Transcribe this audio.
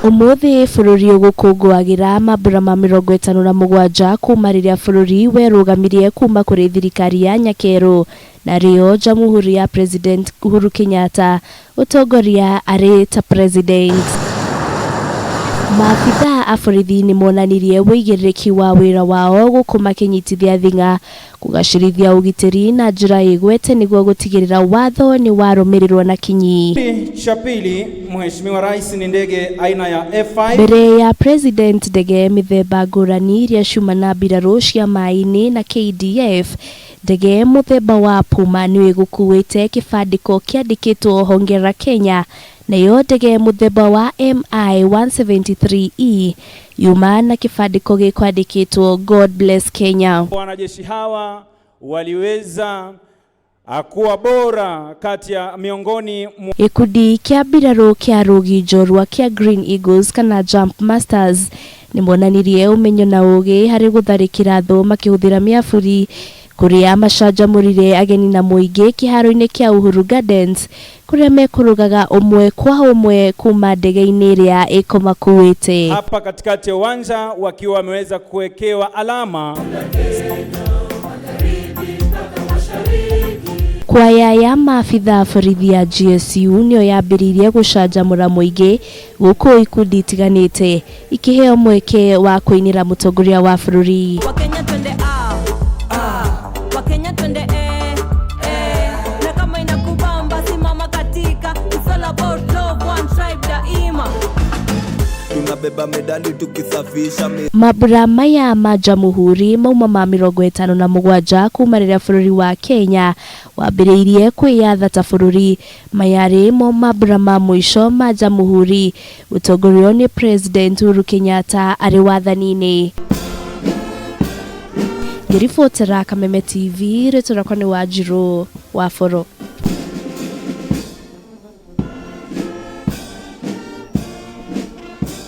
Umuthi bururi ugukungũagĩra mambura ma 57 kuma rĩrĩa bururi werũgamirie kuma kũrĩ thirikari ya Nyakeru na rio Jamhuri ya President Uhuru Kenyatta utongoria arĩ ta president. Maafitha a borithi nĩ monanirie wĩigĩrĩrĩki wa wĩra wao gũkũ kĩnyitithia thing'a kũgacĩrithia ũgitĩri na njĩra ĩgwete nĩguo gũtigĩrĩra watho nĩ warũmĩrĩrwo na kinyi. Cha pili, Mheshimiwa Rais ni ndege aina ya F5. Mbere ya President ndege mĩthemba ngũrani iria ciuma na Mbiraru cia maĩ-inĩ na KDF, ndege mũthemba wa Puma nĩ ĩgũkuĩte kĩbandĩko kĩandĩkĩtwo Hongera Kenya, nayo ndege mũthemba wa MI-173E yuma na kifadiko gĩkwandĩkĩtwo God Bless Kenya. Wanajeshi hawa waliweza kuwa bora kati ya miongoni ikundi kia Mbiraru kia rũgi njorua kia Green Eagles kana Jump Masters nĩ monanirie ũmenyo na ũgĩ harĩ gũtharĩkĩra thũ makĩhũthĩra mĩaburi kũrĩa macanjamurire ageni na muingi kiharo-ini kia Uhuru Gardens kũrĩa mekũrũgaga ũmwe kwa ũmwe kuma ndege-inĩ ĩrĩa ĩkomakuĩte. Hapa katikati ya uwanja wakiwa wameweza kuwekewa alama. Kwaya ya maafitha borithi ya GSU nĩyo yambĩrĩirie gũcanjamũra muingi gũkũ ikundi itiganĩte ikiheo mweke wa kũinĩra mũtongoria wa bũrũri. Mambura maya ma Jamhuri Mauma ma 57 kuma rĩrĩa bũrũri wa Kenya wambĩrĩirie kwĩyatha ta bũrũri. Mayarĩ mo mambura ma mũico ma Jamhuri ũtongorio nĩ President Uhuru Kenyatta arĩ wathani-inĩ. Ngĩribotera Kameme TV rĩtũra kwani Wanjiru wa Foro.